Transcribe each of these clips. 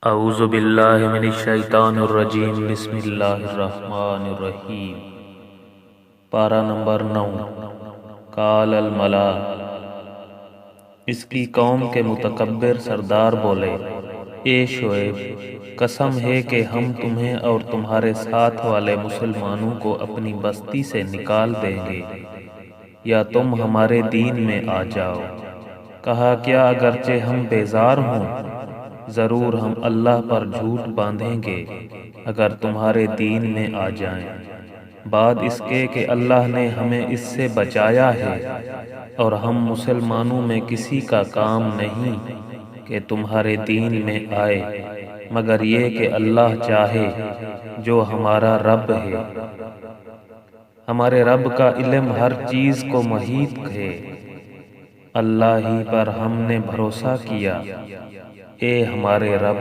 اعوذ باللہ من الشیطان الرجیم بسم اللہ الرحمن الرحیم۔ پارہ نمبر 9۔ قال الملا، اس کی قوم کے متکبر سردار بولے، اے شعیب، قسم ہے کہ ہم تمہیں اور تمہارے ساتھ والے مسلمانوں کو اپنی بستی سے نکال دیں گے یا تم ہمارے دین میں آ جاؤ۔ کہا کیا اگرچہ ہم بیزار ہوں، ضرور ہم اللہ پر جھوٹ باندھیں گے اگر تمہارے دین میں آ جائیں، بعد اس کے کہ اللہ نے ہمیں اس سے بچایا ہے، اور ہم مسلمانوں میں کسی کا کام نہیں کہ تمہارے دین میں آئے مگر یہ کہ اللہ چاہے، جو ہمارا رب ہے۔ ہمارے رب کا علم ہر چیز کو محیط ہے، اللہ ہی پر ہم نے بھروسہ کیا۔ اے ہمارے رب،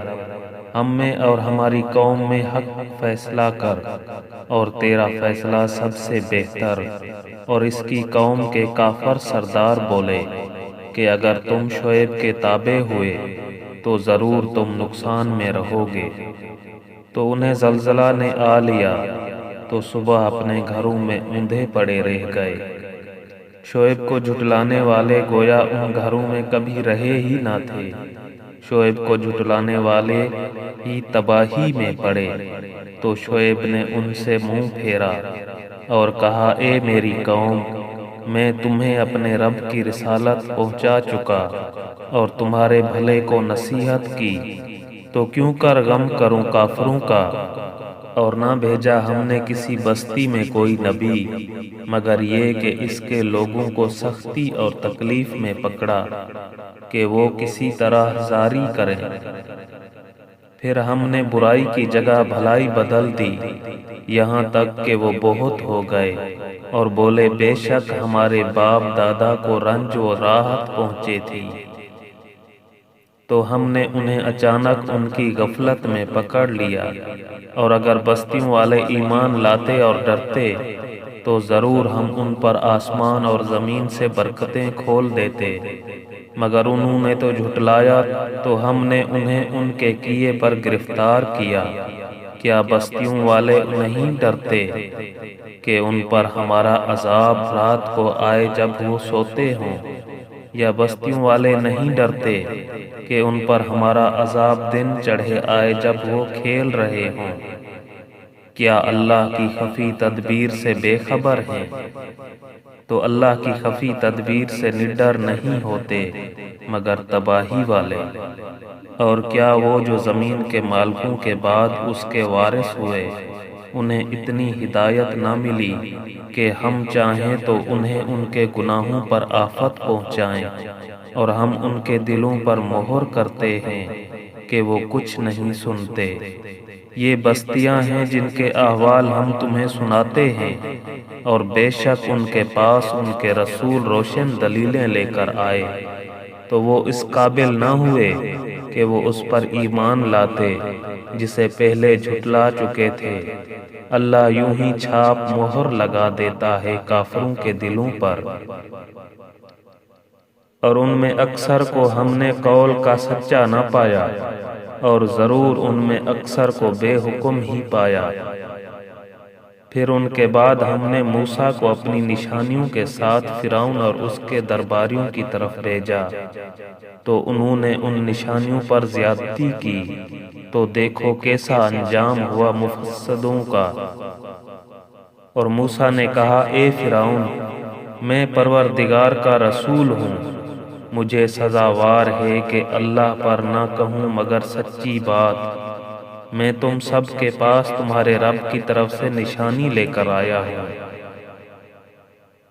ہم میں اور ہماری قوم میں حق فیصلہ کر، اور تیرا فیصلہ سب سے بہتر۔ اور اس کی قوم کے کافر سردار بولے کہ اگر تم شعیب کے تابع ہوئے تو ضرور تم نقصان میں رہو گے۔ تو انہیں زلزلہ نے آ لیا تو صبح اپنے گھروں میں اوندھے پڑے رہ گئے۔ شعیب کو جھٹلانے والے گویا ان گھروں میں کبھی رہے ہی نہ تھے۔ شعیب کو جھٹلانے والے ہی تباہی میں پڑے، تو شعیب نے ان سے منہ پھیرا اور کہا، اے میری قوم، میں تمہیں اپنے رب کی رسالت پہنچا چکا اور تمہارے بھلے کو نصیحت کی، تو کیوں کر غم کروں کافروں کا؟ اور نہ بھیجا ہم نے کسی بستی میں کوئی نبی مگر یہ کہ اس کے لوگوں کو سختی اور تکلیف میں پکڑا کہ وہ کسی طرح زاری کریں۔ پھر ہم نے برائی کی جگہ بھلائی بدل دی، یہاں تک کہ وہ بہت ہو گئے اور بولے، بے شک ہمارے باپ دادا کو رنج و راحت پہنچے تھی۔ تو ہم نے انہیں اچانک ان کی غفلت میں پکڑ لیا، اور اگر بستیوں والے ایمان لاتے اور ڈرتے تو ضرور ہم ان پر آسمان اور زمین سے برکتیں کھول دیتے، مگر انہوں نے تو جھٹلایا، تو ہم نے انہیں ان کے کیے پر گرفتار کیا۔ کیا بستیوں والے نہیں ڈرتے کہ ان پر ہمارا عذاب رات کو آئے جب وہ سوتے ہوں؟ یا بستیوں والے نہیں ڈرتے کہ ان پر ہمارا عذاب دن چڑھے آئے جب وہ کھیل رہے ہوں؟ کیا اللہ کی خفی تدبیر سے بے خبر ہیں؟ تو اللہ کی خفی تدبیر سے نڈر نہیں ہوتے مگر تباہی والے۔ اور کیا وہ جو زمین کے مالکوں کے بعد اس کے وارث ہوئے، انہیں اتنی ہدایت نہ ملی کہ ہم چاہیں تو انہیں ان کے گناہوں پر آفت پہنچائیں، اور ہم ان کے دلوں پر مہر کرتے ہیں کہ وہ کچھ نہیں سنتے۔ یہ بستیاں ہیں جن کے احوال ہم تمہیں سناتے ہیں، اور بے شک ان کے پاس ان کے رسول روشن دلیلیں لے کر آئے، تو وہ اس قابل نہ ہوئے کہ وہ اس پر ایمان لاتے جسے پہلے جھٹلا چکے تھے۔ اللہ یوں ہی چھاپ مہر لگا دیتا ہے کافروں کے دلوں پر، اور ان میں اکثر کو ہم نے قول کا سچا نہ پایا، اور ضرور ان میں اکثر کو بے حکم ہی پایا۔ پھر ان کے بعد ہم نے موسیٰ کو اپنی نشانیوں کے ساتھ فرعون اور اس کے درباریوں کی طرف بھیجا، تو انہوں نے ان نشانیوں پر زیادتی کی، تو دیکھو کیسا انجام ہوا مفسدوں کا۔ اور موسیٰ نے کہا، اے فرعون، میں پروردگار کا رسول ہوں، مجھے سزاوار ہے کہ اللہ پر نہ کہوں مگر سچی بات۔ میں تم سب کے پاس تمہارے رب کی طرف سے نشانی لے کر آیا ہوں،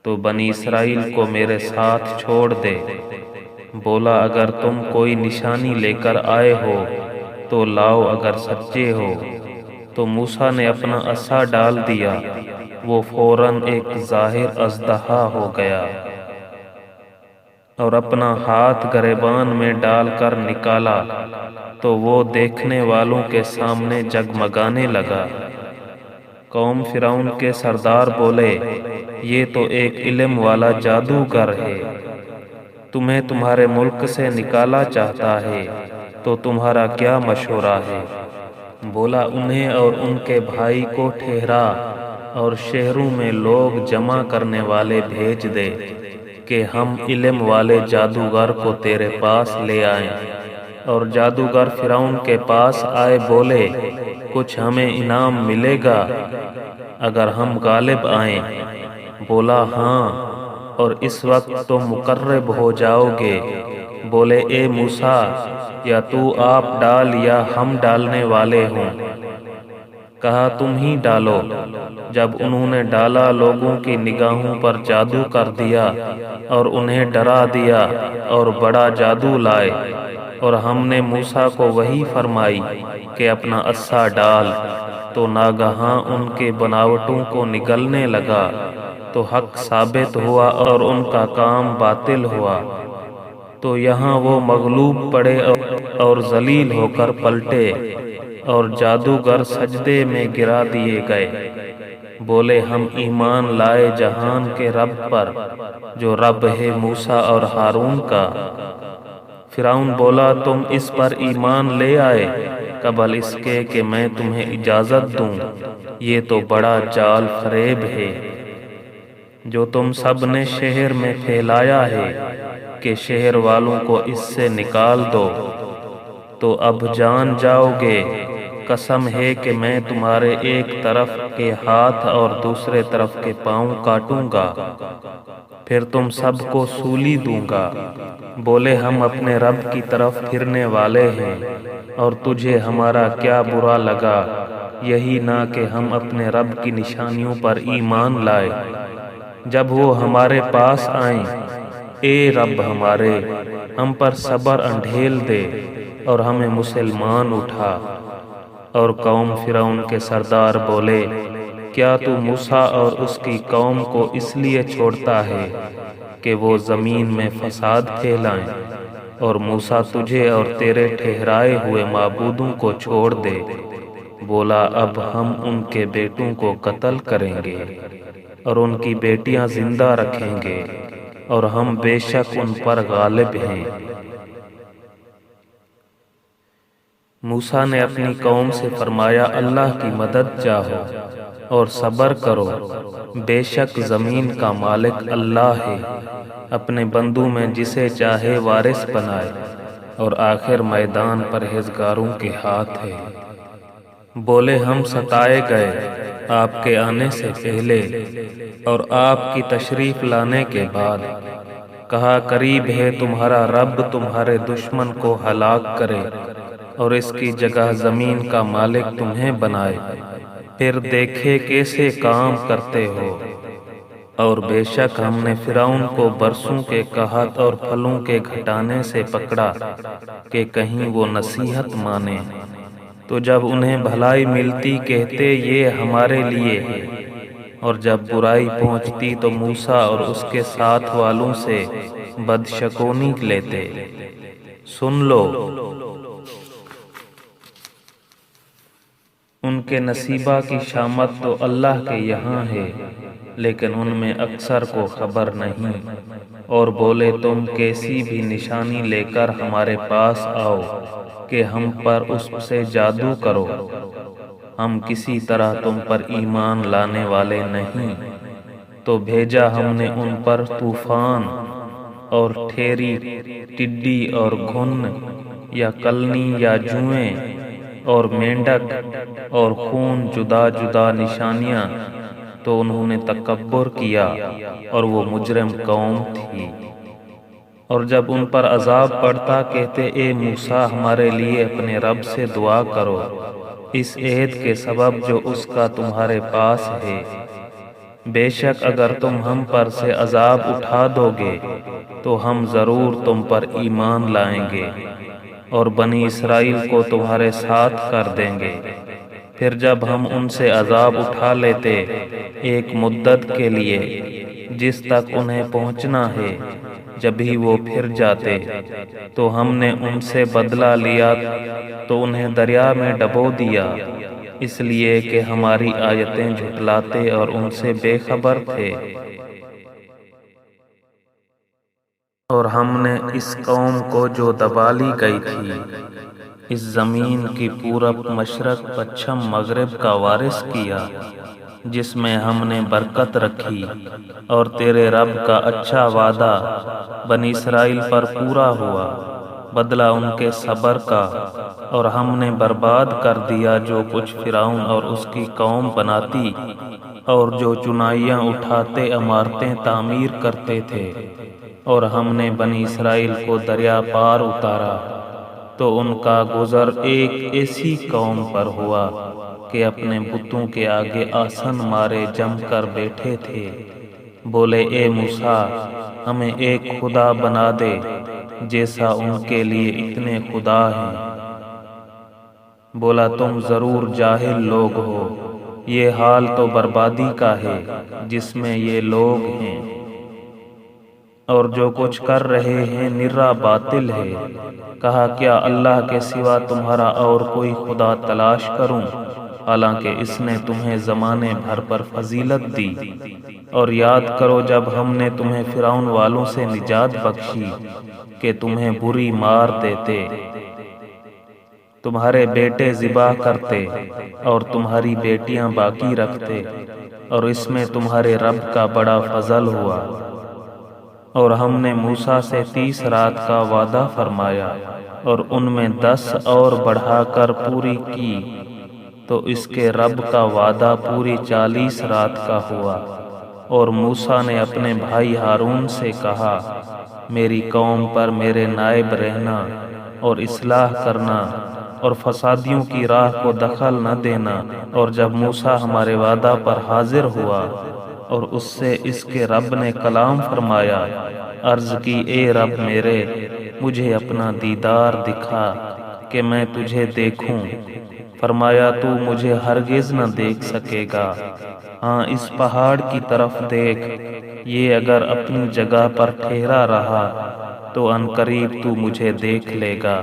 تو بنی اسرائیل کو میرے ساتھ چھوڑ دے۔ بولا، اگر تم کوئی نشانی لے کر آئے ہو تو لاؤ اگر سچے ہو۔ تو موسیٰ نے اپنا عصا ڈال دیا، وہ فوراً ایک ظاہر اژدہا ہو گیا، اور اپنا ہاتھ گریبان میں ڈال کر نکالا تو وہ دیکھنے والوں کے سامنے جگمگانے لگا۔ قوم فرعون کے سردار بولے، یہ تو ایک علم والا جادوگر ہے، تمہیں تمہارے ملک سے نکالا چاہتا ہے تو تمہارا کیا مشورہ ہے؟ بولا انہیں اور ان کے بھائی کو ٹھہرا اور شہروں میں لوگ جمع کرنے والے بھیج دے کہ ہم علم والے جادوگر کو تیرے پاس لے آئیں۔ اور جادوگر فرعون کے پاس آئے، بولے کچھ ہمیں انعام ملے گا اگر ہم غالب آئیں؟ بولا ہاں، اور اس وقت تم مقرب ہو جاؤ گے۔ بولے اے موسیٰ، یا تو آپ ڈال یا ہم ڈالنے والے ہوں؟ کہا تم ہی ڈالو۔ جب انہوں نے ڈالا، لوگوں کی نگاہوں پر جادو کر دیا اور انہیں ڈرا دیا اور بڑا جادو لائے۔ اور ہم نے موسیٰ کو وحی فرمائی کہ اپنا عصا ڈال، تو ناگہاں ان کے بناوٹوں کو نگلنے لگا، تو حق ثابت ہوا اور ان کا کام باطل ہوا۔ تو یہاں وہ مغلوب پڑے اور ذلیل ہو کر پلٹے، اور جادوگر سجدے میں گرا دیے گئے۔ بولے ہم ایمان لائے جہان کے رب پر، جو رب ہے موسیٰ اور ہارون کا۔ فرعون بولا تم اس پر ایمان لے آئے قبل اس کے کہ میں تمہیں اجازت دوں؟ یہ تو بڑا جال فریب ہے جو تم سب نے شہر میں پھیلایا ہے کہ شہر والوں کو اس سے نکال دو۔ تو اب جان جاؤ گے، قسم ہے کہ میں تمہارے ایک طرف کے ہاتھ اور دوسرے طرف کے پاؤں کاٹوں گا، پھر تم سب کو سولی دوں گا۔ بولے ہم اپنے رب کی طرف پھرنے والے ہیں، اور تجھے ہمارا کیا برا لگا؟ یہی نہ کہ ہم اپنے رب کی نشانیوں پر ایمان لائے جب وہ ہمارے پاس آئیں۔ اے رب ہمارے، ہم پر صبر انڈھیل دے اور ہمیں مسلمان اٹھا۔ اور قوم فرعون کے سردار بولے کیا تو موسیٰ اور اس کی قوم کو اس لیے چھوڑتا ہے کہ وہ زمین میں فساد پھیلائیں، اور موسیٰ تجھے اور تیرے ٹھہرائے ہوئے معبودوں کو چھوڑ دے؟ بولا اب ہم ان کے بیٹوں کو قتل کریں گے اور ان کی بیٹیاں زندہ رکھیں گے، اور ہم بے شک ان پر غالب ہیں۔ موسیٰ نے اپنی قوم سے فرمایا اللہ کی مدد چاہو اور صبر کرو، بے شک زمین کا مالک اللہ ہے، اپنے بندوں میں جسے چاہے وارث بنائے، اور آخر میدان پرہیزگاروں کے ہاتھ ہے۔ بولے ہم ستائے گئے آپ کے آنے سے پہلے اور آپ کی تشریف لانے کے بعد۔ کہا قریب ہے تمہارا رب تمہارے دشمن کو ہلاک کرے اور اس کی جگہ زمین کا مالک تمہیں بنائے، پھر دیکھے کیسے کام کرتے ہو۔ اور بے شک ہم نے فرعون کو برسوں کے قحط اور پھلوں کے گھٹانے سے پکڑا کہ کہیں وہ نصیحت مانے، تو جب انہیں بھلائی ملتی کہتے یہ ہمارے لیے ہے، اور جب برائی پہنچتی تو موسیٰ اور اس کے ساتھ والوں سے بدشگونی لیتے۔ سن لو، ان کے نصیبہ کی شامت تو اللہ کے یہاں ہے، لیکن ان میں اکثر کو خبر نہیں۔ اور بولے تم کیسی بھی نشانی لے کر ہمارے پاس آؤ کہ ہم پر اس سے جادو کرو، ہم کسی طرح تم پر ایمان لانے والے نہیں۔ تو بھیجا ہم نے ان پر طوفان اور ٹھیری، ٹڈی اور گھن یا کلنی یا جوئیں اور مینڈک اور خون، جدا جدا نشانیاں، تو انہوں نے تکبر کیا اور وہ مجرم قوم تھی۔ اور جب ان پر عذاب پڑتا کہتے اے موسیٰ ہمارے لیے اپنے رب سے دعا کرو اس عہد کے سبب جو اس کا تمہارے پاس ہے، بے شک اگر تم ہم پر سے عذاب اٹھا دو گے تو ہم ضرور تم پر ایمان لائیں گے اور بنی اسرائیل کو تمہارے ساتھ کر دیں گے۔ پھر جب ہم ان سے عذاب اٹھا لیتے ایک مدت کے لیے جس تک انہیں پہنچنا ہے، جب ہی وہ پھر جاتے تو ہم نے ان سے بدلہ لیا تو انہیں دریا میں ڈبو دیا، اس لیے کہ ہماری آیتیں جھٹلاتے اور ان سے بے خبر تھے۔ اور ہم نے اس قوم کو جو دبا لی گئی تھی اس زمین کی پورب مشرق پچھم مغرب کا وارث کیا، جس میں ہم نے برکت رکھی، اور تیرے رب کا اچھا وعدہ بنی اسرائیل پر پورا ہوا، بدلہ ان کے صبر کا۔ اور ہم نے برباد کر دیا جو کچھ فرعون اور اس کی قوم بناتی اور جو چنائیاں اٹھاتے عمارتیں تعمیر کرتے تھے۔ اور ہم نے بنی اسرائیل کو دریا پار اتارا تو ان کا گزر ایک ایسی قوم پر ہوا کہ اپنے بتوں کے آگے آسن مارے جم کر بیٹھے تھے۔ بولے اے موسیٰ، ہمیں ایک خدا بنا دے جیسا ان کے لیے اتنے خدا ہیں۔ بولا تم ضرور جاہل لوگ ہو، یہ حال تو بربادی کا ہے جس میں یہ لوگ ہیں، اور جو کچھ کر رہے ہیں نرا باطل ہے۔ کہا کیا اللہ کے سوا تمہارا اور کوئی خدا تلاش کروں، حالانکہ اس نے تمہیں زمانے بھر پر فضیلت دی۔ اور یاد کرو جب ہم نے تمہیں فرعون والوں سے نجات بخشی کہ تمہیں بری مار دیتے، تمہارے بیٹے ذبح کرتے اور تمہاری بیٹیاں باقی رکھتے، اور اس میں تمہارے رب کا بڑا فضل ہوا۔ اور ہم نے موسیٰ سے 30 رات کا وعدہ فرمایا اور ان میں 10 اور بڑھا کر پوری کی، تو اس کے رب کا وعدہ پوری 40 رات کا ہوا۔ اور موسیٰ نے اپنے بھائی ہارون سے کہا، میری قوم پر میرے نائب رہنا اور اصلاح کرنا اور فسادیوں کی راہ کو دخل نہ دینا۔ اور جب موسیٰ ہمارے وعدہ پر حاضر ہوا اور اس سے اس کے رب نے کلام فرمایا، عرض کی اے رب میرے، مجھے اپنا دیدار دکھا کہ میں تجھے دیکھوں۔ فرمایا تو مجھے ہرگز نہ دیکھ سکے گا، ہاں اس پہاڑ کی طرف دیکھ، یہ اگر اپنی جگہ پر ٹھہرا رہا تو عنقریب تو مجھے دیکھ لے گا۔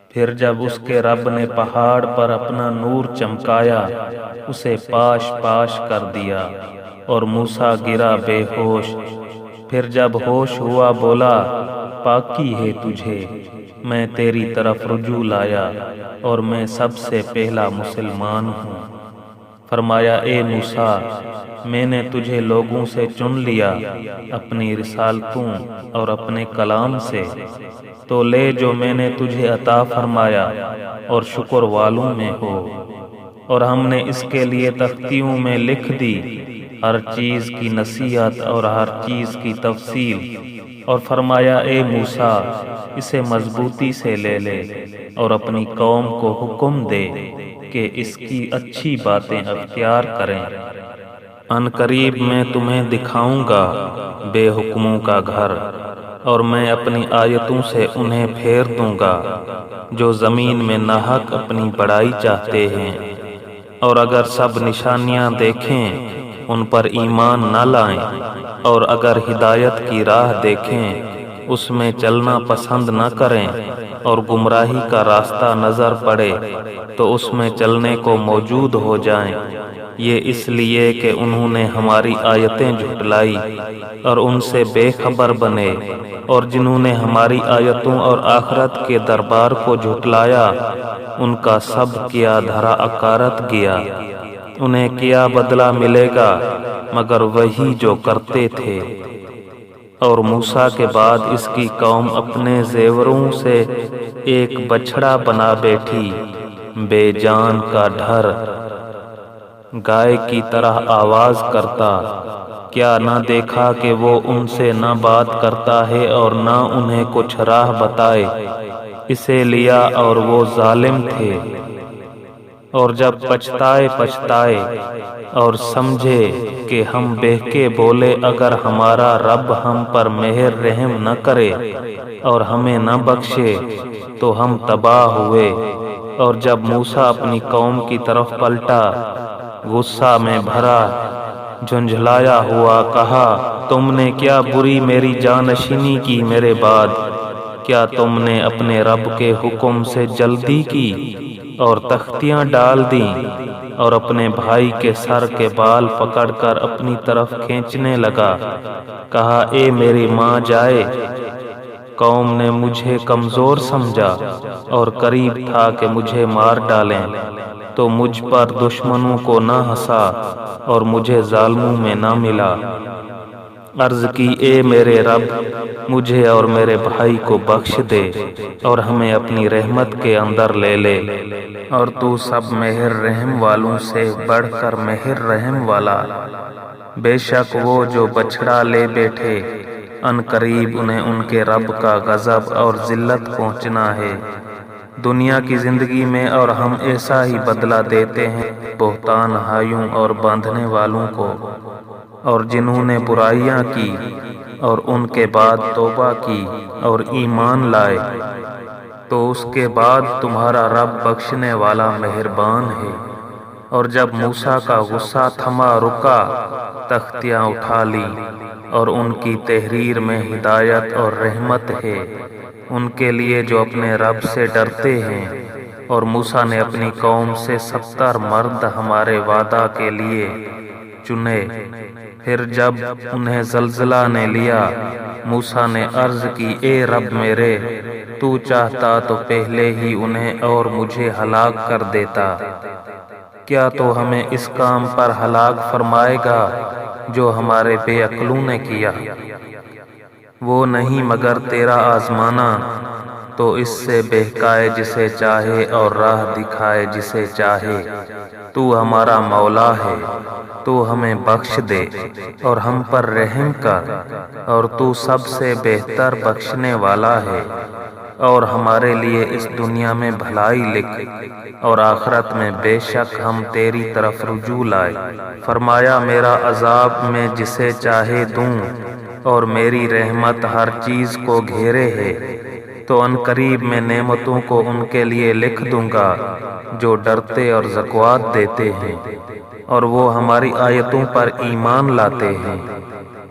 پھر جب اس کے رب نے پہاڑ پر اپنا نور چمکایا، اسے پاش پاش کر دیا اور موسیٰ گرا بے ہوش۔ پھر جب ہوش ہوا بولا، پاکی ہے تجھے، میں تیری طرف رجوع لایا اور میں سب سے پہلا مسلمان ہوں۔ فرمایا اے موسیٰ، میں نے تجھے لوگوں سے چن لیا اپنی رسالتوں اور اپنے کلام سے، تو لے جو میں نے تجھے عطا فرمایا اور شکر والوں میں ہو۔ اور ہم نے اس کے لیے تختیوں میں لکھ دی ہر چیز کی نصیحت اور ہر چیز کی تفصیل۔ اور فرمایا اے موسیٰ، اسے مضبوطی سے لے لے اور اپنی قوم کو حکم دے کہ اس کی اچھی باتیں اختیار کریں۔ عنقریب میں تمہیں دکھاؤں گا بے حکموں کا گھر، اور میں اپنی آیتوں سے انہیں پھیر دوں گا جو زمین میں ناحق اپنی بڑائی چاہتے ہیں۔ اور اگر سب نشانیاں دیکھیں ان پر ایمان نہ لائیں، اور اگر ہدایت کی راہ دیکھیں اس میں چلنا پسند نہ کریں، اور گمراہی کا راستہ نظر پڑے تو اس میں چلنے کو موجود ہو جائیں، یہ اس لیے کہ انہوں نے ہماری آیتیں جھٹلائی اور ان سے بے خبر بنے۔ اور جنہوں نے ہماری آیتوں اور آخرت کے دربار کو جھٹلایا، ان کا سب کیا دھرا اکارت گیا۔ انہیں کیا بدلہ ملے گا مگر وہی جو کرتے تھے۔ اور موسیٰ کے بعد اس کی قوم اپنے زیوروں سے ایک بچھڑا بنا بیٹھی، بے جان کا ڈھر، گائے کی طرح آواز کرتا۔ کیا نہ دیکھا کہ وہ ان سے نہ بات کرتا ہے اور نہ انہیں کچھ راہ بتائے؟ اسے لیا اور وہ ظالم تھے۔ اور جب پچھتائے اور سمجھے کہ ہم بہکے بولے، اگر ہمارا رب ہم پر مہر رحم نہ کرے اور ہمیں نہ بخشے تو ہم تباہ ہوئے۔ اور جب موسیٰ اپنی قوم کی طرف پلٹا، غصہ میں بھرا، جھنجھلایا ہوا، کہا تم نے کیا بری میری جانشینی کی میرے بعد؟ کیا تم نے اپنے رب کے حکم سے جلدی کی اور تختیاں ڈال دیں؟ اور اپنے بھائی کے سر کے بال پکڑ کر اپنی طرف کھینچنے لگا۔ کہا اے میری ماں جائے۔ قوم نے مجھے کمزور سمجھا اور قریب تھا کہ مجھے مار ڈالیں، تو مجھ پر دشمنوں کو نہ ہنسا اور مجھے ظالموں میں نہ ملا۔ عرض کی اے میرے رب، مجھے اور میرے بھائی کو بخش دے اور ہمیں اپنی رحمت کے اندر لے لے، اور تو سب مہر رحم والوں سے بڑھ کر مہر رحم والا۔ بے شک وہ جو بچھڑا لے بیٹھے، ان قریب انہیں ان کے رب کا غضب اور ذلت پہنچنا ہے۔ دنیا کی زندگی میں اور ہم ایسا ہی بدلہ دیتے ہیں بہتان ہائیوں اور باندھنے والوں کو، اور جنہوں نے برائیاں کی اور ان کے بعد توبہ کی اور ایمان لائے، تو اس کے بعد تمہارا رب بخشنے والا مہربان ہے۔ اور جب موسیٰ کا غصہ تھما رکا، تختیاں اٹھا لی، اور ان کی تحریر میں ہدایت اور رحمت ہے ان کے لیے جو اپنے رب سے ڈرتے ہیں۔ اور موسیٰ نے اپنی قوم سے 70 مرد ہمارے وعدہ کے لیے چنے۔ پھر جب انہیں زلزلہ نے لیا، موسیٰ نے عرض کی اے رب میرے، تو چاہتا تو پہلے ہی انہیں اور مجھے ہلاک کر دیتا۔ کیا تو ہمیں اس کام پر ہلاک فرمائے گا جو ہمارے بے عقلوں نے کیا؟ وہ نہیں مگر تیرا آزمانا، تو اس سے بہکائے جسے چاہے اور راہ دکھائے جسے چاہے۔ تو ہمارا مولا ہے، تو ہمیں بخش دے اور ہم پر رحم کر، اور تو سب سے بہتر بخشنے والا ہے۔ اور ہمارے لیے اس دنیا میں بھلائی لکھ، اور آخرت میں بے شک ہم تیری طرف رجوع لائے۔ فرمایا میرا عذاب میں جسے چاہے دوں، اور میری رحمت ہر چیز کو گھیرے ہے، تو ان قریب میں نعمتوں کو ان کے لیے لکھ دوں گا جو ڈرتے اور زکوٰۃ دیتے ہیں، اور وہ ہماری آیتوں پر ایمان لاتے ہیں۔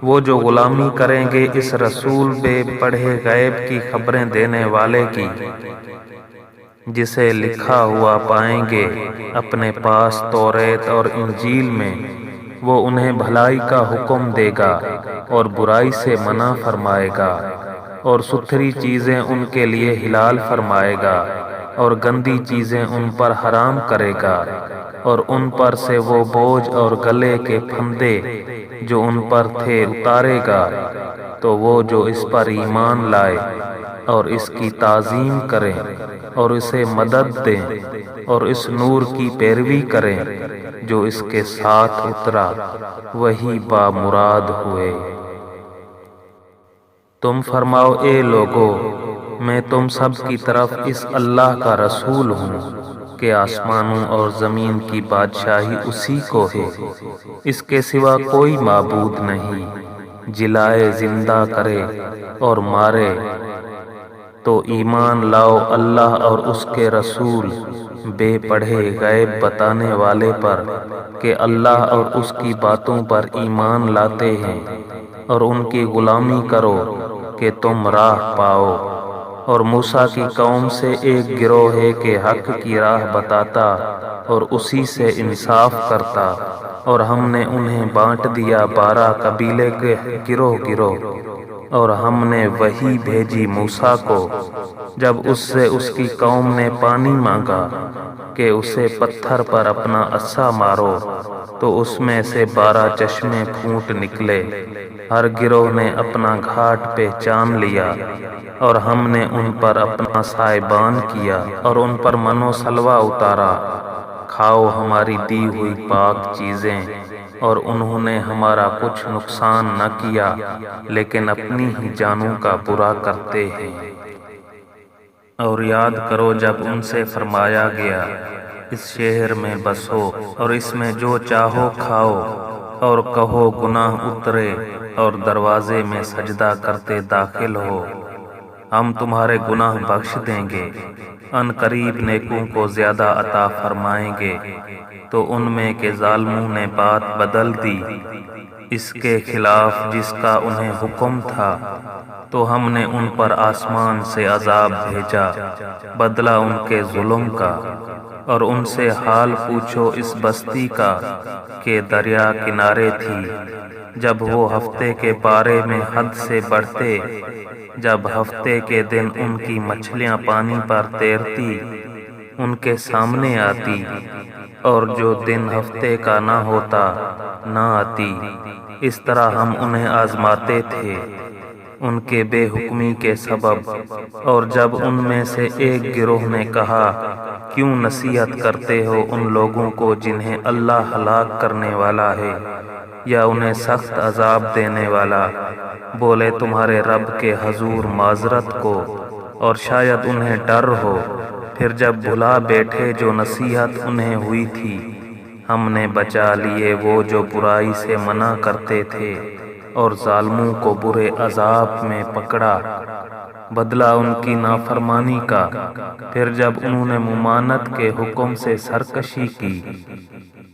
وہ جو غلامی کریں گے اس رسول بے پڑھے غیب کی خبریں دینے والے کی، جسے لکھا ہوا پائیں گے اپنے پاس توریت اور انجیل میں، وہ انہیں بھلائی کا حکم دے گا اور برائی سے منع فرمائے گا، اور ستھری چیزیں ان کے لیے حلال فرمائے گا، اور گندی چیزیں ان پر حرام کرے گا، اور ان پر سے وہ بوجھ اور گلے کے پھندے جو ان پر تھے اتارے گا۔ تو وہ جو اس پر ایمان لائے اور اس کی تعظیم کریں اور اسے مدد دیں اور اس نور کی پیروی کریں جو اس کے ساتھ اترا، وہی بامراد ہوئے۔ تم فرماؤ اے لوگو، میں تم سب کی طرف اس اللہ کا رسول ہوں کہ آسمانوں اور زمین کی بادشاہی اسی کو ہے، اس کے سوا کوئی معبود نہیں۔ جلائے زندہ کرے اور مارے، تو ایمان لاؤ اللہ اور اس کے رسول بے پڑھے غیب بتانے والے پر کہ اللہ اور اس کی باتوں پر ایمان لاتے ہیں، اور ان کی غلامی کرو کہ تم راہ پاؤ۔ اور موسیٰ کی قوم سے ایک گروہ ہے کہ حق کی راہ بتاتا اور اسی سے انصاف کرتا، اور ہم نے انہیں بانٹ دیا 12 قبیلے کے گروہ گروہ۔ اور ہم نے وحی بھیجی موسیٰ کو جب اس سے اس کی قوم نے پانی مانگا کہ اسے پتھر پر اپنا عصا مارو، تو اس میں سے 12 چشمے پھوٹ نکلے۔ ہر گروہ نے اپنا گھاٹ پہچان لیا، اور ہم نے ان پر اپنا سائبان کیا اور ان پر من و سلوہ اتارا۔ کھاؤ ہماری دی ہوئی پاک چیزیں، اور انہوں نے ہمارا کچھ نقصان نہ کیا، لیکن اپنی ہی جانوں کا برا کرتے ہیں۔ اور یاد کرو جب ان سے فرمایا گیا اس شہر میں بسو اور اس میں جو چاہو کھاؤ، اور کہو گناہ اترے اور دروازے میں سجدہ کرتے داخل ہو، ہم تمہارے گناہ بخش دیں گے، ان قریب نیکوں کو زیادہ عطا فرمائیں گے۔ تو ان میں کے ظالموں نے بات بدل دی اس کے خلاف جس کا انہیں حکم تھا، تو ہم نے ان پر آسمان سے عذاب بھیجا بدلہ ان کے ظلم کا۔ اور ان سے حال پوچھو اس بستی کا کہ دریا کنارے تھی، جب وہ ہفتے کے بارے میں حد سے بڑھتے، جب ہفتے کے دن ان کی مچھلیاں پانی پر تیرتی ان کے سامنے آتی، اور جو دن ہفتے کا نہ ہوتا نہ آتی۔ اس طرح ہم انہیں آزماتے تھے ان کے بے حکمی کے سبب۔ اور جب ان میں سے ایک گروہ نے کہا، کیوں نصیحت کرتے ہو ان لوگوں کو جنہیں اللہ ہلاک کرنے والا ہے یا انہیں سخت عذاب دینے والا، بولے تمہارے رب کے حضور معذرت کو، اور شاید انہیں ڈر ہو۔ پھر جب بھلا بیٹھے جو نصیحت انہیں ہوئی تھی، ہم نے بچا لیے وہ جو برائی سے منع کرتے تھے، اور ظالموں کو برے عذاب میں پکڑا بدلہ ان کی نافرمانی کا۔ پھر جب انہوں نے ممانعت کے حکم سے سرکشی کی،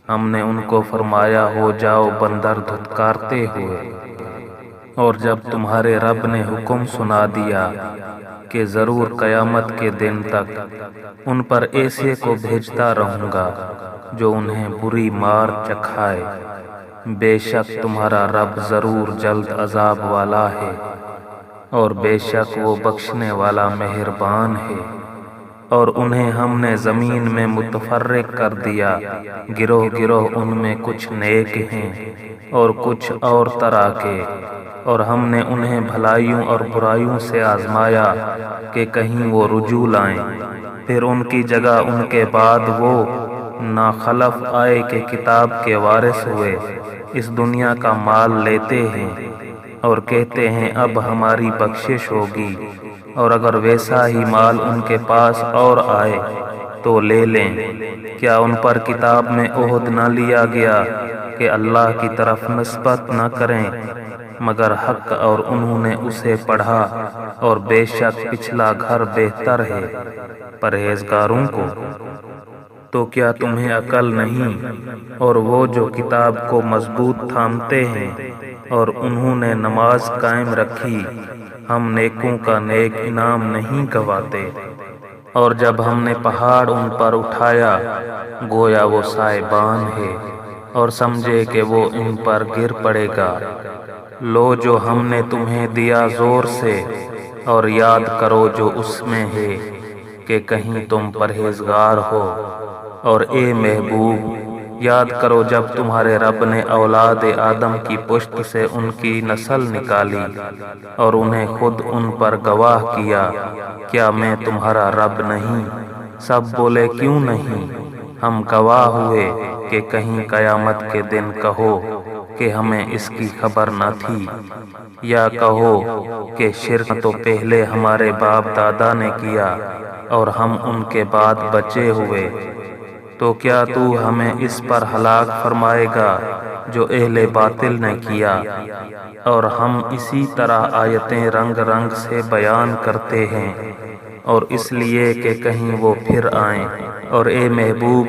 ہم نے ان کو فرمایا، ہو جاؤ بندر دھتکارتے ہوئے۔ اور جب تمہارے رب نے حکم سنا دیا کہ ضرور قیامت کے دن تک ان پر ایسے کو بھیجتا رہوں گا جو انہیں بری مار چکھائے، بے شک تمہارا رب ضرور جلد عذاب والا ہے، اور بے شک وہ بخشنے والا مہربان ہے۔ اور انہیں ہم نے زمین میں متفرق کر دیا، گروہ گروہ ان میں کچھ نیک ہیں اور کچھ اور طرح کے، اور ہم نے انہیں بھلائیوں اور برائیوں سے آزمایا کہ کہیں وہ رجوع لائیں۔ پھر ان کی جگہ ان کے بعد وہ ناخلف آئے کہ کتاب کے وارث ہوئے، اس دنیا کا مال لیتے ہیں اور کہتے ہیں اب ہماری بخشش ہوگی، اور اگر ویسا ہی مال ان کے پاس اور آئے تو لے لیں۔ کیا ان پر کتاب میں عہد نہ لیا گیا کہ اللہ کی طرف نسبت نہ کریں مگر حق، اور انہوں نے اسے پڑھا، اور بے شک پچھلا گھر بہتر ہے پرہیزگاروں کو۔ تو کیا تمہیں عقل نہیں؟ اور وہ جو کتاب کو مضبوط تھامتے ہیں اور انہوں نے نماز قائم رکھی، ہم نیکوں کا نیک انعام نہیں گواتے۔ اور جب ہم نے پہاڑ ان پر اٹھایا، گویا وہ سائبان ہے، اور سمجھے کہ وہ ان پر گر پڑے گا۔ لو جو ہم نے تمہیں دیا زور سے، اور یاد کرو جو اس میں ہے کہ کہیں تم پرہیزگار ہو۔ اور اے محبوب، یاد کرو جب تمہارے رب نے اولاد آدم کی پشت سے ان کی نسل نکالی اور انہیں خود ان پر گواہ کیا، کیا میں تمہارا رب نہیں؟ سب بولے کیوں نہیں؟ ہم گواہ ہوئے کہ کہیں قیامت کے دن کہو کہ ہمیں اس کی خبر نہ تھی، یا کہو کہ شرک تو پہلے ہمارے باپ دادا نے کیا اور ہم ان کے بعد بچے ہوئے۔ تو کیا تو ہمیں اس پر ہلاک فرمائے گا جو اہل باطل نے کیا؟ اور ہم اسی طرح آیتیں رنگ رنگ سے بیان کرتے ہیں، اور اس لیے کہ کہیں وہ پھر آئیں۔ اور اے محبوب،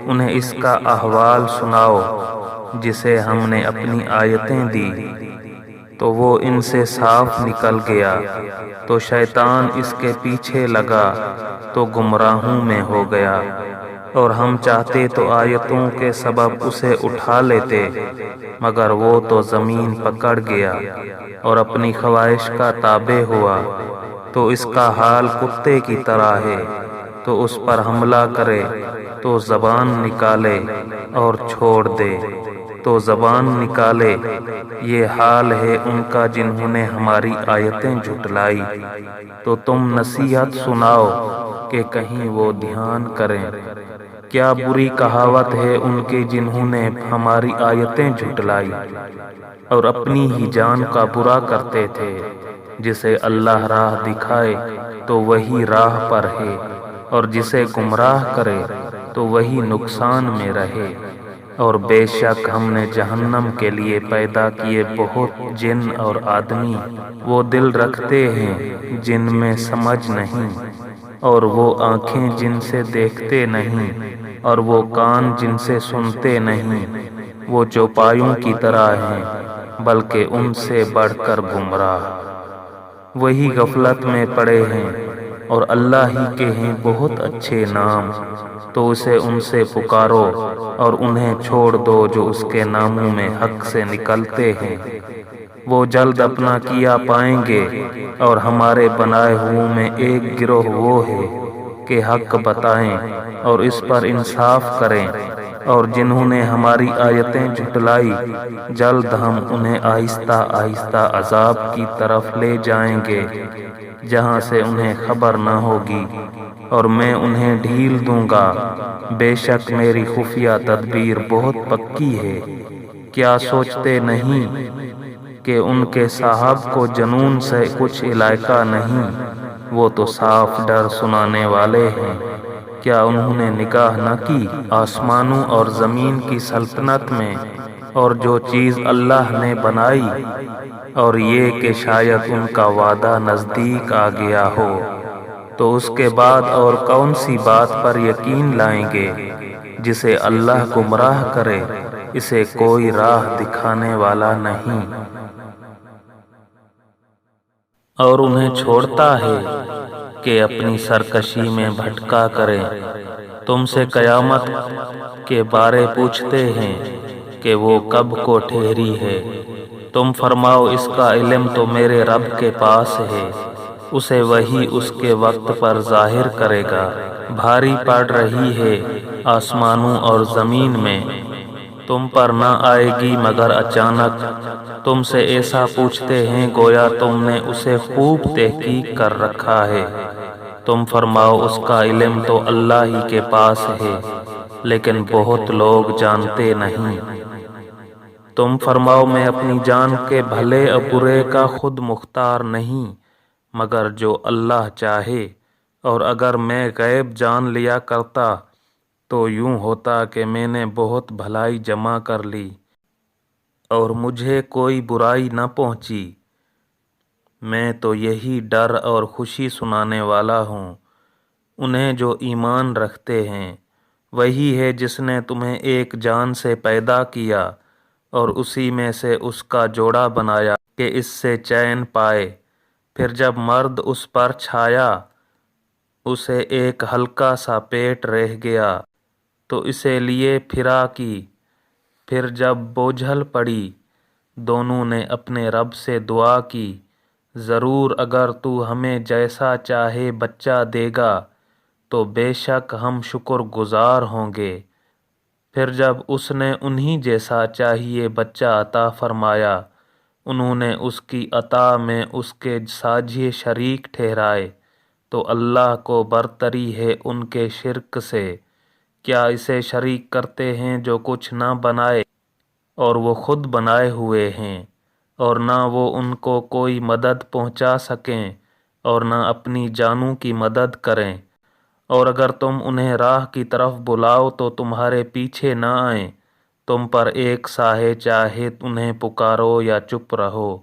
انہیں اس کا احوال سناؤ جسے ہم نے اپنی آیتیں دی تو وہ ان سے صاف نکل گیا، تو شیطان اس کے پیچھے لگا تو گمراہوں میں ہو گیا۔ اور ہم چاہتے تو آیتوں کے سبب اسے اٹھا لیتے، مگر وہ تو زمین پکڑ گیا اور اپنی خواہش کا تابع ہوا، تو اس کا حال کتے کی طرح ہے۔ تو اس پر حملہ کرے تو زبان نکالے اور چھوڑ دے تو زبان نکالے۔ یہ حال ہے ان کا جنہوں نے ہماری آیتیں جھٹلائی۔ تو تم نصیحت سناؤ کہ کہیں وہ دھیان کریں۔ کیا بری کہاوت ہے ان کی جنہوں نے ہماری آیتیں جھٹلائی اور اپنی ہی جان کا برا کرتے تھے۔ جسے اللہ راہ دکھائے تو وہی راہ پر ہے، اور جسے گمراہ کرے تو وہی نقصان میں رہے۔ اور بے شک ہم نے جہنم کے لیے پیدا کیے بہت جن اور آدمی، وہ دل رکھتے ہیں جن میں سمجھ نہیں، اور وہ آنکھیں جن سے دیکھتے نہیں، اور وہ کان جن سے سنتے نہیں۔ وہ چوپایوں کی طرح ہیں بلکہ ان سے بڑھ کر گمراہ۔ وہی غفلت میں پڑے ہیں اور اللہ ہی کے ہیں بہت اچھے نام، تو اسے ان سے پکارو اور انہیں چھوڑ دو جو اس کے ناموں میں حق سے نکلتے ہیں۔ وہ جلد اپنا کیا پائیں گے، اور ہمارے بنائے ہوئوں میں ایک گروہ وہ ہے کہ حق بتائیں اور اس پر انصاف کریں، اور جنہوں نے ہماری آیتیں جھٹلائی جلد ہم انہیں آہستہ آہستہ عذاب کی طرف لے جائیں گے جہاں سے انہیں خبر نہ ہوگی، اور میں انہیں ڈھیل دوں گا۔ بے شک میری خفیہ تدبیر بہت پکی ہے۔ کیا سوچتے نہیں کہ ان کے صاحب کو جنون سے کچھ علاقہ نہیں؟ وہ تو صاف ڈر سنانے والے ہیں۔ کیا انہوں نے نگاہ نہ کی آسمانوں اور زمین کی سلطنت میں، اور جو چیز اللہ نے بنائی، اور یہ کہ شاید ان کا وعدہ نزدیک آ گیا ہو، تو اس کے بعد اور کون سی بات پر یقین لائیں گے؟ جسے اللہ گمراہ کرے اسے کوئی راہ دکھانے والا نہیں۔ اور انہیں چھوڑتا ہے کہ اپنی سرکشی میں بھٹکا کریں۔ تم سے قیامت کے بارے پوچھتے ہیں کہ وہ کب کو ٹھہری ہے۔ تم فرماؤ اس کا علم تو میرے رب کے پاس ہے، اسے وہی اس کے وقت پر ظاہر کرے گا۔ بھاری پڑ رہی ہے آسمانوں اور زمین میں، تم پر نہ آئے گی مگر اچانک۔ تم سے ایسا پوچھتے ہیں گویا تم نے اسے خوب تحقیق کر رکھا ہے۔ تم فرماؤ اس کا علم تو اللہ ہی کے پاس ہے، لیکن بہت لوگ جانتے نہیں۔ تم فرماؤ میں اپنی جان کے بھلے اور برے کا خود مختار نہیں، مگر جو اللہ چاہے، اور اگر میں غیب جان لیا کرتا تو یوں ہوتا کہ میں نے بہت بھلائی جمع کر لی اور مجھے کوئی برائی نہ پہنچی۔ میں تو یہی ڈر اور خوشی سنانے والا ہوں انہیں جو ایمان رکھتے ہیں۔ وہی ہے جس نے تمہیں ایک جان سے پیدا کیا اور اسی میں سے اس کا جوڑا بنایا کہ اس سے چین پائے، پھر جب مرد اس پر چھایا اسے ایک ہلکا سا پیٹ رہ گیا تو اسے لیے پھرا کی، پھر جب بوجھل پڑی دونوں نے اپنے رب سے دعا کی، ضرور اگر تو ہمیں جیسا چاہے بچہ دے گا تو بے شک ہم شکر گزار ہوں گے۔ پھر جب اس نے انہی جیسا چاہیے بچہ عطا فرمایا، انہوں نے اس کی عطا میں اس کے ساجھے شریک ٹھہرائے، تو اللہ کو برتری ہے ان کے شرک سے۔ کیا اسے شریک کرتے ہیں جو کچھ نہ بنائے، اور وہ خود بنائے ہوئے ہیں، اور نہ وہ ان کو کوئی مدد پہنچا سکیں اور نہ اپنی جانوں کی مدد کریں۔ اور اگر تم انہیں راہ کی طرف بلاؤ تو تمہارے پیچھے نہ آئیں، تم پر ایک ساہے چاہے انہیں پکارو یا چپ رہو۔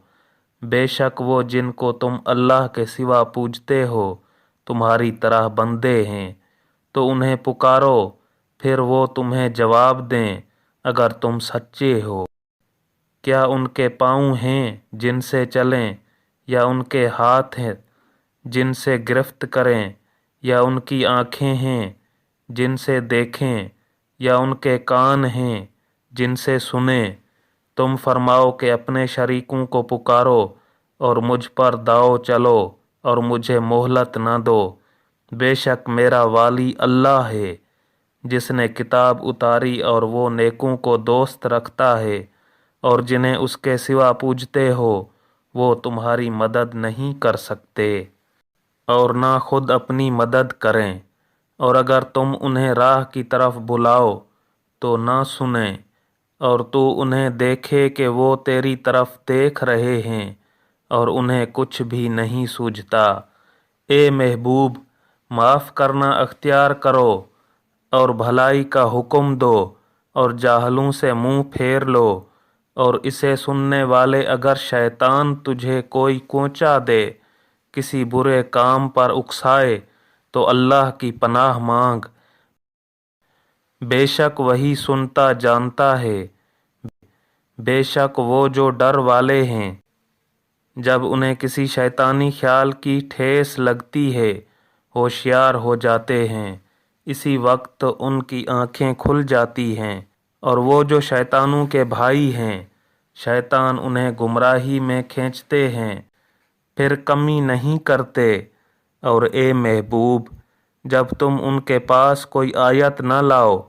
بے شک وہ جن کو تم اللہ کے سوا پوجتے ہو تمہاری طرح بندے ہیں، تو انہیں پکارو پھر وہ تمہیں جواب دیں اگر تم سچے ہو۔ کیا ان کے پاؤں ہیں جن سے چلیں، یا ان کے ہاتھ ہیں جن سے گرفت کریں، یا ان کی آنکھیں ہیں جن سے دیکھیں، یا ان کے کان ہیں جن سے سنیں؟ تم فرماؤ کہ اپنے شریکوں کو پکارو اور مجھ پر داؤ چلو اور مجھے مہلت نہ دو۔ بے شک میرا والی اللہ ہے جس نے کتاب اتاری اور وہ نیکوں کو دوست رکھتا ہے، اور جنہیں اس کے سوا پوجتے ہو وہ تمہاری مدد نہیں کر سکتے اور نہ خود اپنی مدد کریں۔ اور اگر تم انہیں راہ کی طرف بلاؤ تو نہ سنیں، اور تو انہیں دیکھے کہ وہ تیری طرف دیکھ رہے ہیں اور انہیں کچھ بھی نہیں سوجھتا۔ اے محبوب، معاف کرنا اختیار کرو اور بھلائی کا حکم دو اور جاہلوں سے منہ پھیر لو۔ اور اسے سننے والے اگر شیطان تجھے کوئی کوچا دے، کسی برے کام پر اکسائے، تو اللہ کی پناہ مانگ، بے شک وہی سنتا جانتا ہے۔ بے شک وہ جو ڈر والے ہیں جب انہیں کسی شیطانی خیال کی ٹھیس لگتی ہے ہوشیار ہو جاتے ہیں، اسی وقت ان کی آنکھیں کھل جاتی ہیں، اور وہ جو شیطانوں کے بھائی ہیں شیطان انہیں گمراہی میں کھینچتے ہیں، پھر کمی نہیں کرتے۔ اور اے محبوب، جب تم ان کے پاس کوئی آیت نہ لاؤ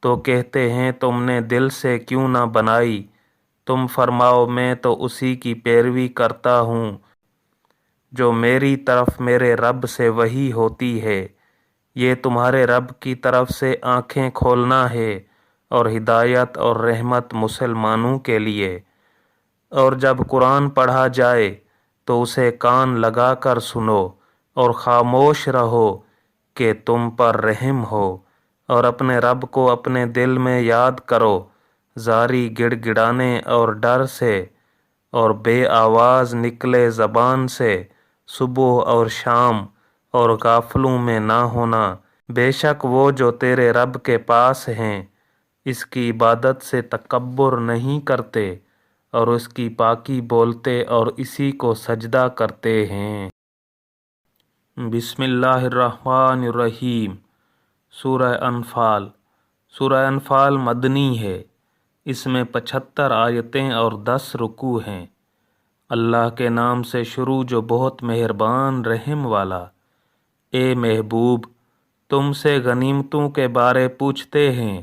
تو کہتے ہیں تم نے دل سے کیوں نہ بنائی؟ تم فرماؤ میں تو اسی کی پیروی کرتا ہوں جو میری طرف میرے رب سے وحی ہوتی ہے۔ یہ تمہارے رب کی طرف سے آنکھیں کھولنا ہے اور ہدایت اور رحمت مسلمانوں کے لیے۔ اور جب قرآن پڑھا جائے تو اسے کان لگا کر سنو اور خاموش رہو کہ تم پر رحم ہو، اور اپنے رب کو اپنے دل میں یاد کرو زاری گڑ گڑانے اور ڈر سے، اور بے آواز نکلے زبان سے صبح اور شام، اور غافلوں میں نہ ہونا۔ بے شک وہ جو تیرے رب کے پاس ہیں اس کی عبادت سے تکبر نہیں کرتے، اور اس کی پاکی بولتے اور اسی کو سجدہ کرتے ہیں۔ بسم اللہ الرحمن الرحیم۔ سورہ انفال۔ سورہ انفال مدنی ہے، اس میں 75 آیتیں اور 10 رکوع ہیں۔ اللہ کے نام سے شروع جو بہت مہربان رحم والا۔ اے محبوب، تم سے غنیمتوں کے بارے پوچھتے ہیں،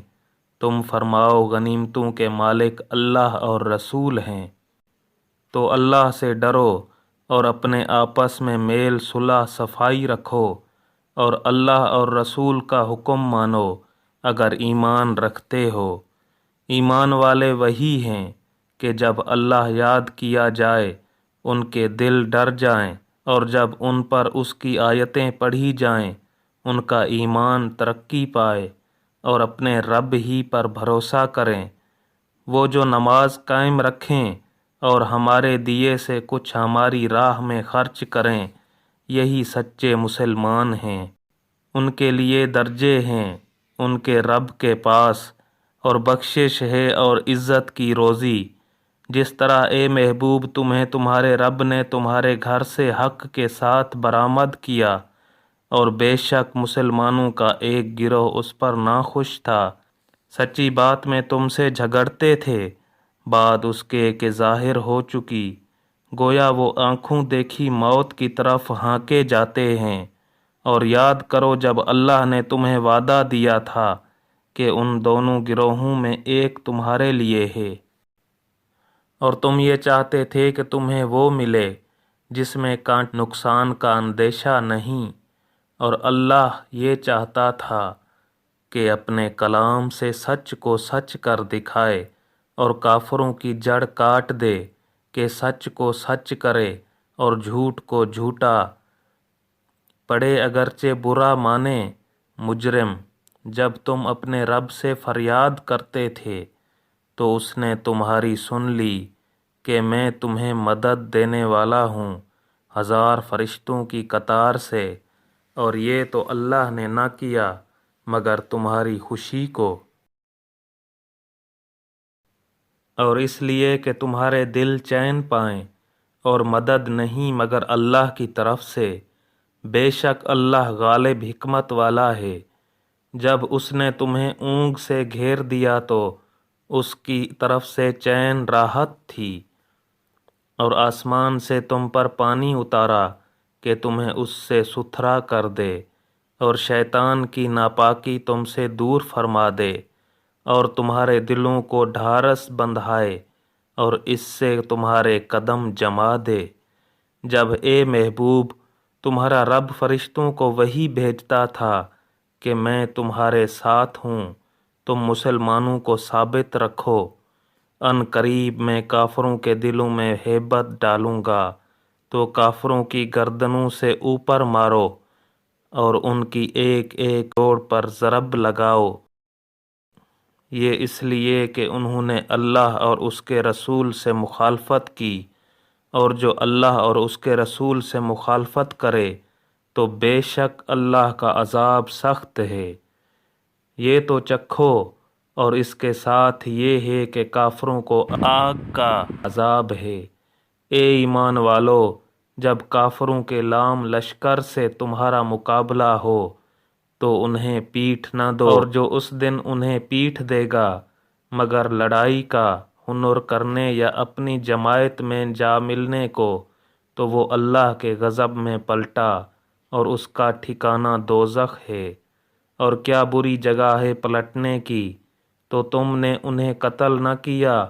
تم فرماؤ غنیمتوں کے مالک اللہ اور رسول ہیں۔ تو اللہ سے ڈرو اور اپنے آپس میں میل صلح صفائی رکھو، اور اللہ اور رسول کا حکم مانو اگر ایمان رکھتے ہو۔ ایمان والے وہی ہیں کہ جب اللہ یاد کیا جائے ان کے دل ڈر جائیں، اور جب ان پر اس کی آیتیں پڑھی جائیں ان کا ایمان ترقی پائے اور اپنے رب ہی پر بھروسہ کریں۔ وہ جو نماز قائم رکھیں اور ہمارے دیے سے کچھ ہماری راہ میں خرچ کریں، یہی سچے مسلمان ہیں۔ ان کے لیے درجے ہیں ان کے رب کے پاس، اور بخشش ہے اور عزت کی روزی۔ جس طرح اے محبوب تمہیں تمہارے رب نے تمہارے گھر سے حق کے ساتھ برآمد کیا، اور بے شک مسلمانوں کا ایک گروہ اس پر ناخوش تھا، سچی بات میں تم سے جھگڑتے تھے، بات اس کے کہ ظاہر ہو چکی، گویا وہ آنکھوں دیکھی موت کی طرف ہانکے جاتے ہیں۔ اور یاد کرو جب اللہ نے تمہیں وعدہ دیا تھا کہ ان دونوں گروہوں میں ایک تمہارے لیے ہے، اور تم یہ چاہتے تھے کہ تمہیں وہ ملے جس میں نقصان کا اندیشہ نہیں، اور اللہ یہ چاہتا تھا کہ اپنے کلام سے سچ کو سچ کر دکھائے اور کافروں کی جڑ کاٹ دے کہ سچ کو سچ کرے اور جھوٹ کو جھوٹا پڑے، اگرچہ برا مانے مجرم۔ جب تم اپنے رب سے فریاد کرتے تھے تو اس نے تمہاری سن لی کہ میں تمہیں مدد دینے والا ہوں 1000 فرشتوں کی قطار سے، اور یہ تو اللہ نے نہ کیا مگر تمہاری خوشی کو، اور اس لیے کہ تمہارے دل چین پائیں، اور مدد نہیں مگر اللہ کی طرف سے۔ بے شک اللہ غالب حکمت والا ہے۔ جب اس نے تمہیں اونگ سے گھیر دیا تو اس کی طرف سے چین راحت تھی، اور آسمان سے تم پر پانی اتارا کہ تمہیں اس سے ستھرا کر دے، اور شیطان کی ناپاکی تم سے دور فرما دے، اور تمہارے دلوں کو ڈھارس بندھائے، اور اس سے تمہارے قدم جما دے۔ جب اے محبوب تمہارا رب فرشتوں کو وحی بھیجتا تھا کہ میں تمہارے ساتھ ہوں، تم مسلمانوں کو ثابت رکھو، ان قریب میں کافروں کے دلوں میں ہیبت ڈالوں گا، تو کافروں کی گردنوں سے اوپر مارو اور ان کی ایک ایک جوڑ پر ضرب لگاؤ۔ یہ اس لیے کہ انہوں نے اللہ اور اس کے رسول سے مخالفت کی، اور جو اللہ اور اس کے رسول سے مخالفت کرے تو بے شک اللہ کا عذاب سخت ہے۔ یہ تو چکھو اور اس کے ساتھ یہ ہے کہ کافروں کو آگ کا عذاب ہے۔ اے ایمان والو، جب کافروں کے لام لشکر سے تمہارا مقابلہ ہو تو انہیں پیٹھ نہ دو، اور جو اس دن انہیں پیٹھ دے گا مگر لڑائی کا ہنر کرنے یا اپنی جماعت میں جا ملنے کو، تو وہ اللہ کے غضب میں پلٹا اور اس کا ٹھکانہ دوزخ ہے، اور کیا بری جگہ ہے پلٹنے کی۔ تو تم نے انہیں قتل نہ کیا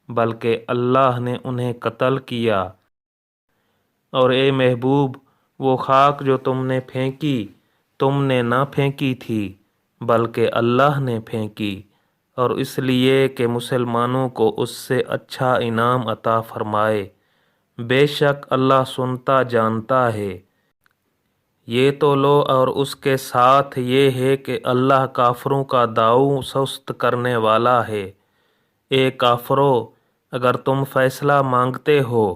بلکہ اللہ نے انہیں قتل کیا۔ اور اے محبوب، وہ خاک جو تم نے پھینکی تم نے نہ پھینکی تھی بلکہ اللہ نے پھینکی، اور اس لیے کہ مسلمانوں کو اس سے اچھا انعام عطا فرمائے۔ بے شک اللہ سنتا جانتا ہے۔ یہ تو لو، اور اس کے ساتھ یہ ہے کہ اللہ کافروں کا داؤ سست کرنے والا ہے۔ اے کافرو، اگر تم فیصلہ مانگتے ہو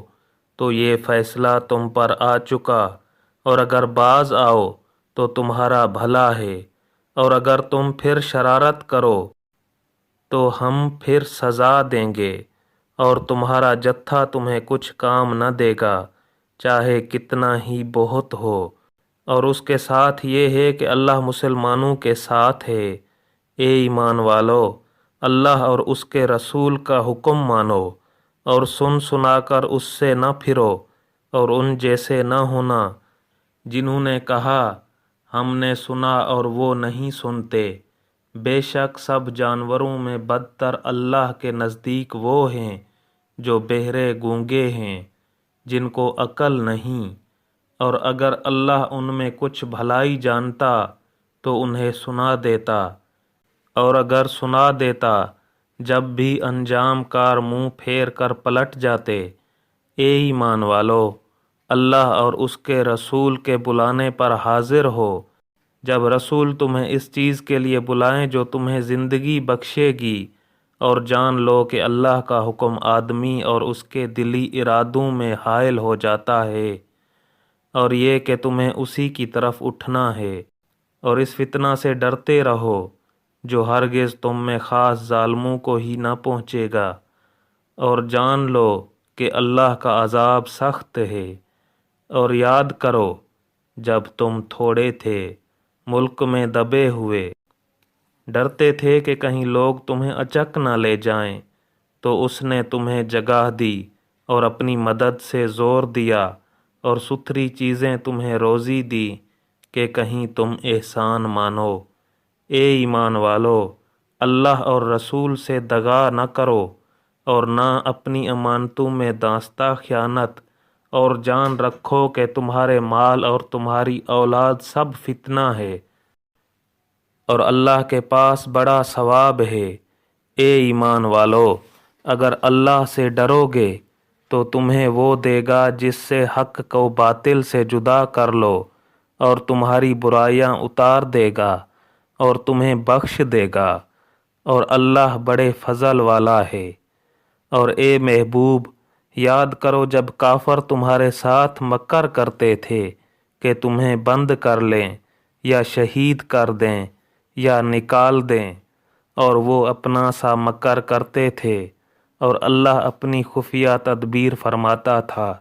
تو یہ فیصلہ تم پر آ چکا، اور اگر باز آؤ تو تمہارا بھلا ہے، اور اگر تم پھر شرارت کرو تو ہم پھر سزا دیں گے، اور تمہارا جتھا تمہیں کچھ کام نہ دے گا چاہے کتنا ہی بہت ہو۔ اور اس کے ساتھ یہ ہے کہ اللہ مسلمانوں کے ساتھ ہے۔ اے ایمان والو، اللہ اور اس کے رسول کا حکم مانو، اور سن سنا کر اس سے نہ پھرو، اور ان جیسے نہ ہونا جنہوں نے کہا ہم نے سنا اور وہ نہیں سنتے۔ بے شک سب جانوروں میں بدتر اللہ کے نزدیک وہ ہیں جو بہرے گونگے ہیں، جن کو عقل نہیں، اور اگر اللہ ان میں کچھ بھلائی جانتا تو انہیں سنا دیتا، اور اگر سنا دیتا جب بھی انجام کار منہ پھیر کر پلٹ جاتے۔ اے ایمان والو، اللہ اور اس کے رسول کے بلانے پر حاضر ہو۔ جب رسول تمہیں اس چیز کے لیے بلائیں جو تمہیں زندگی بخشے گی، اور جان لو کہ اللہ کا حکم آدمی اور اس کے دلی ارادوں میں حائل ہو جاتا ہے، اور یہ کہ تمہیں اسی کی طرف اٹھنا ہے، اور اس فتنہ سے ڈرتے رہو جو ہرگز تم میں خاص ظالموں کو ہی نہ پہنچے گا، اور جان لو کہ اللہ کا عذاب سخت ہے۔ اور یاد کرو جب تم تھوڑے تھے، ملک میں دبے ہوئے، ڈرتے تھے کہ کہیں لوگ تمہیں اچک نہ لے جائیں، تو اس نے تمہیں جگہ دی اور اپنی مدد سے زور دیا، اور ستھری چیزیں تمہیں روزی دی کہ کہیں تم احسان مانو۔ اے ایمان والو، اللہ اور رسول سے دغا نہ کرو، اور نہ اپنی امانتوں میں دانستہ خیانت، اور جان رکھو کہ تمہارے مال اور تمہاری اولاد سب فتنہ ہے، اور اللہ کے پاس بڑا ثواب ہے۔ اے ایمان والو، اگر اللہ سے ڈرو گے تو تمہیں وہ دے گا جس سے حق کو باطل سے جدا کر لو، اور تمہاری برائیاں اتار دے گا، اور تمہیں بخش دے گا، اور اللہ بڑے فضل والا ہے۔ اور اے محبوب، یاد کرو جب کافر تمہارے ساتھ مکر کرتے تھے کہ تمہیں بند کر لیں یا شہید کر دیں یا نکال دیں، اور وہ اپنا سا مکر کرتے تھے، اور اللہ اپنی خفیہ تدبیر فرماتا تھا،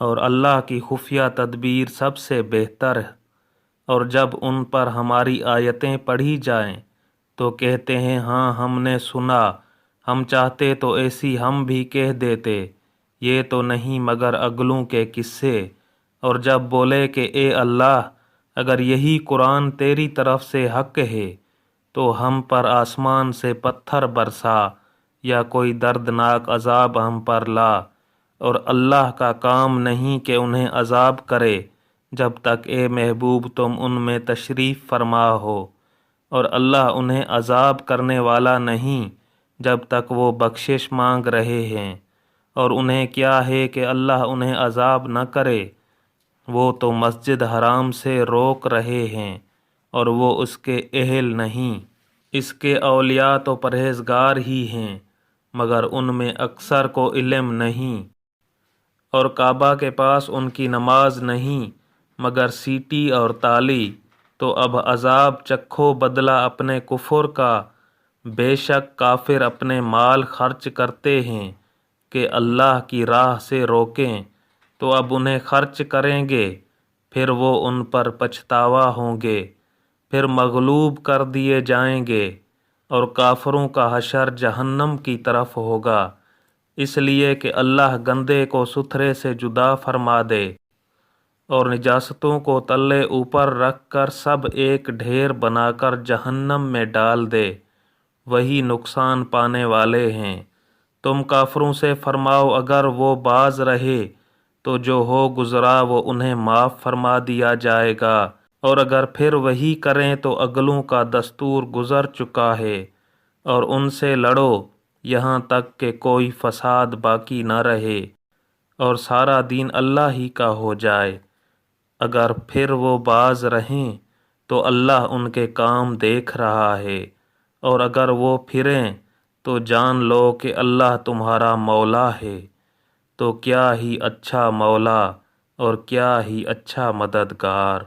اور اللہ کی خفیہ تدبیر سب سے بہتر ہے۔ اور جب ان پر ہماری آیتیں پڑھی جائیں تو کہتے ہیں ہاں ہم نے سنا، ہم چاہتے تو ایسی ہم بھی کہہ دیتے، یہ تو نہیں مگر اگلوں کے قصے۔ اور جب بولے کہ اے اللہ، اگر یہی قرآن تیری طرف سے حق ہے تو ہم پر آسمان سے پتھر برسا یا کوئی دردناک عذاب ہم پر لا، اور اللہ کا کام نہیں کہ انہیں عذاب کرے جب تک اے محبوب تم ان میں تشریف فرما ہو، اور اللہ انہیں عذاب کرنے والا نہیں جب تک وہ بخشش مانگ رہے ہیں۔ اور انہیں کیا ہے کہ اللہ انہیں عذاب نہ کرے، وہ تو مسجد حرام سے روک رہے ہیں اور وہ اس کے اہل نہیں۔ اس کے اولیاء تو پرہیزگار ہی ہیں مگر ان میں اکثر کو علم نہیں۔ اور کعبہ کے پاس ان کی نماز نہیں مگر سیٹی اور تالی، تو اب عذاب چکھو بدلہ اپنے کفر کا، بے شک کافر اپنے مال خرچ کرتے ہیں کہ اللہ کی راہ سے روکیں، تو اب انہیں خرچ کریں گے، پھر وہ ان پر پچھتاوا ہوں گے، پھر مغلوب کر دیے جائیں گے، اور کافروں کا حشر جہنم کی طرف ہوگا، اس لیے کہ اللہ گندے کو ستھرے سے جدا فرما دے اور نجاستوں کو تلے اوپر رکھ کر سب ایک ڈھیر بنا کر جہنم میں ڈال دے، وہی نقصان پانے والے ہیں۔ تم کافروں سے فرماؤ اگر وہ باز رہے تو جو ہو گزرا وہ انہیں معاف فرما دیا جائے گا، اور اگر پھر وہی کریں تو اگلوں کا دستور گزر چکا ہے، اور ان سے لڑو یہاں تک کہ کوئی فساد باقی نہ رہے اور سارا دین اللہ ہی کا ہو جائے۔ اگر پھر وہ باز رہیں تو اللہ ان کے کام دیکھ رہا ہے، اور اگر وہ پھریں تو جان لو کہ اللہ تمہارا مولا ہے، تو کیا ہی اچھا مولا اور کیا ہی اچھا مددگار۔